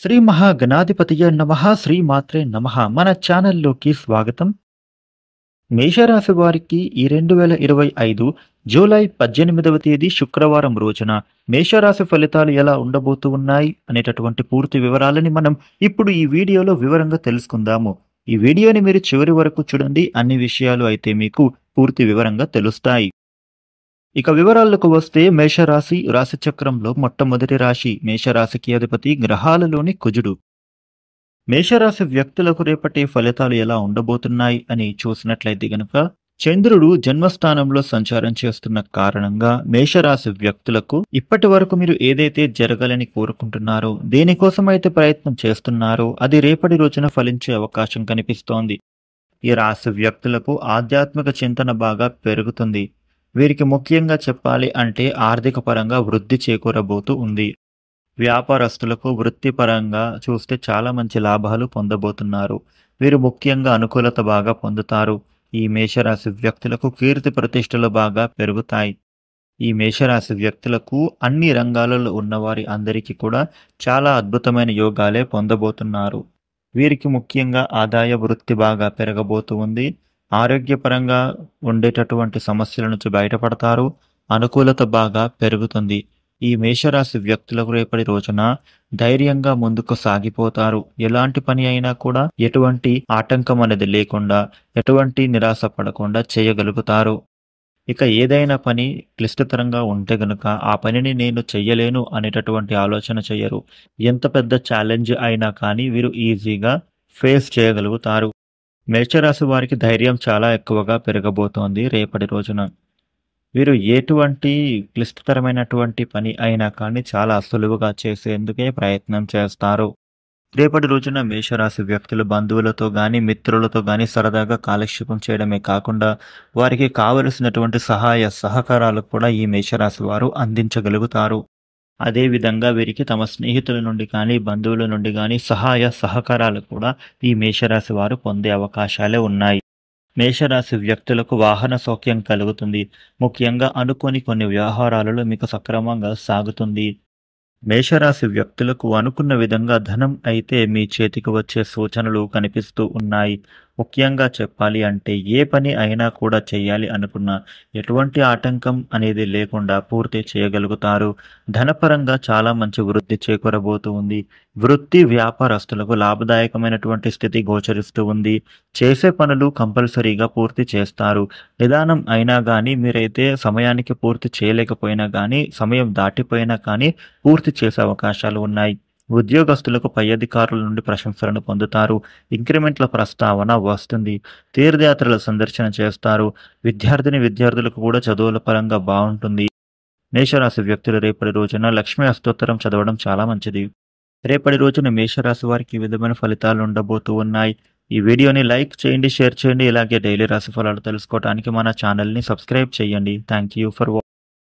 శ్రీ మహాగణాధిపతియే నమః శ్రీ మాత్రే నమః మన ఛానల్లోకి స్వాగతం. మేషరాశి వారికి ఈ 2025 జూలై 18వ తేదీ శుక్రవారం రోజున మేషరాశి ఫలితాలు ఎలా ఉండబోతూ ఉన్నాయి అనేటటువంటి పూర్తి వివరాలని మనం ఇప్పుడు ఈ వీడియోలో వివరంగా తెలుసుకుందాము. ఈ వీడియోని మీరు చివరి వరకు చూడండి, అన్ని విషయాలు అయితే మీకు పూర్తి వివరంగా తెలుస్తాయి. ఇక వివరాలకు వస్తే మేషరాశి రాశి చక్రంలో మొట్టమొదటి రాశి. మేషరాశికి అధిపతి గ్రహాలలోని కుజుడు. మేషరాశి వ్యక్తులకు రేపటి ఫలితాలు ఎలా ఉండబోతున్నాయి అని చూసినట్లయితే గనుక చంద్రుడు జన్మస్థానంలో సంచారం చేస్తున్న కారణంగా మేషరాశి వ్యక్తులకు ఇప్పటి వరకు మీరు ఏదైతే జరగాలని కోరుకుంటున్నారో, దేనికోసమైతే ప్రయత్నం చేస్తున్నారో అది రేపటి రోజున ఫలించే అవకాశం కనిపిస్తోంది. ఈ రాశి వ్యక్తులకు ఆధ్యాత్మిక చింతన బాగా పెరుగుతుంది. వీరికి ముఖ్యంగా చెప్పాలి అంటే ఆర్థిక పరంగా వృద్ధి చేకూరబోతూ ఉంది. వ్యాపారస్తులకు వృత్తిపరంగా చూస్తే చాలా మంచి లాభాలు పొందబోతున్నారు. వీరు ముఖ్యంగా అనుకూలత బాగా పొందుతారు. ఈ మేషరాశి వ్యక్తులకు కీర్తి ప్రతిష్టలు బాగా పెరుగుతాయి. ఈ మేషరాశి వ్యక్తులకు అన్ని రంగాలలో ఉన్నవారి అందరికీ కూడా చాలా అద్భుతమైన యోగాలే పొందబోతున్నారు. వీరికి ముఖ్యంగా ఆదాయ వృత్తి బాగా పెరగబోతూ ఉంది. ఆరోగ్యపరంగా ఉండేటటువంటి సమస్యల నుంచి బయటపడతారు. అనుకూలత బాగా పెరుగుతుంది. ఈ మేషరాశి వ్యక్తులకు రేపటి రోజున ధైర్యంగా ముందుకు సాగిపోతారు. ఎలాంటి పని అయినా కూడా ఎటువంటి ఆటంకం అనేది లేకుండా, ఎటువంటి నిరాశ పడకుండా చేయగలుగుతారు. ఇక ఏదైనా పని క్లిష్టతరంగా ఉంటే గనుక ఆ పనిని నేను చెయ్యలేను అనేటటువంటి ఆలోచన చేయరు. ఎంత పెద్ద ఛాలెంజ్ అయినా కానీ వీరు ఈజీగా ఫేస్ చేయగలుగుతారు. మేషరాశి వారికి ధైర్యం చాలా ఎక్కువగా పెరగబోతోంది రేపటి రోజున. వీరు ఎటువంటి క్లిష్టతరమైనటువంటి పని అయినా కానీ చాలా సులువుగా చేసేందుకే ప్రయత్నం చేస్తారు. రేపటి రోజున మేషరాశి వ్యక్తులు బంధువులతో కానీ మిత్రులతో కానీ సరదాగా కాలక్షేపం చేయడమే కాకుండా వారికి కావలసినటువంటి సహాయ సహకారాలు కూడా ఈ మేషరాశి వారు అందించగలుగుతారు. అదేవిధంగా వీరికి తమ స్నేహితుల నుండి కానీ బంధువుల నుండి కానీ సహాయ సహకారాలు కూడా ఈ మేషరాశి వారు పొందే అవకాశాలే ఉన్నాయి. మేషరాశి వ్యక్తులకు వాహన సౌఖ్యం కలుగుతుంది. ముఖ్యంగా అనుకోని కొన్ని వ్యవహారాలలో మీకు సక్రమంగా సాగుతుంది. మేషరాశి వ్యక్తులకు అనుకున్న విధంగా ధనం అయితే మీ చేతికి వచ్చే సూచనలు కనిపిస్తూ ఉన్నాయి. ముఖ్యంగా చెప్పాలి అంటే ఏ పని అయినా కూడా చేయాలి అనుకున్నా ఎటువంటి ఆటంకం అనేది లేకుండా పూర్తి చేయగలుగుతారు. ధనపరంగా చాలా మంచి వృద్ధి చేకూరబోతూ ఉంది. వృత్తి వ్యాపారస్తులకు లాభదాయకమైనటువంటి స్థితి గోచరిస్తూ ఉంది. చేసే పనులు కంపల్సరీగా పూర్తి చేస్తారు. నిదానం అయినా కానీ మీరైతే సమయానికి పూర్తి చేయలేకపోయినా కానీ, సమయం దాటిపోయినా కానీ పూర్తి చేసే అవకాశాలు ఉన్నాయి. ఉద్యోగస్తులకు పై అధికారుల నుండి ప్రశంసలను పొందుతారు. ఇంక్రిమెంట్ల ప్రస్తావన వస్తుంది. తీర్థయాత్రల సందర్శన చేస్తారు. విద్యార్థులకు కూడా చదువుల పరంగా బాగుంటుంది. మేషరాశి వ్యక్తులు రేపటి రోజున లక్ష్మీ అష్టోత్తరం చదవడం చాలా మంచిది. రేపటి రోజున మేషరాశి వారికి ఈ విధమైన ఫలితాలు ఉండబోతూ ఉన్నాయి. ఈ వీడియోని లైక్ చేయండి, షేర్ చేయండి. ఇలాగే డైలీ రాశి ఫలాలు తెలుసుకోవడానికి మన ఛానల్ని సబ్స్క్రైబ్ చేయండి. Thank you for watching.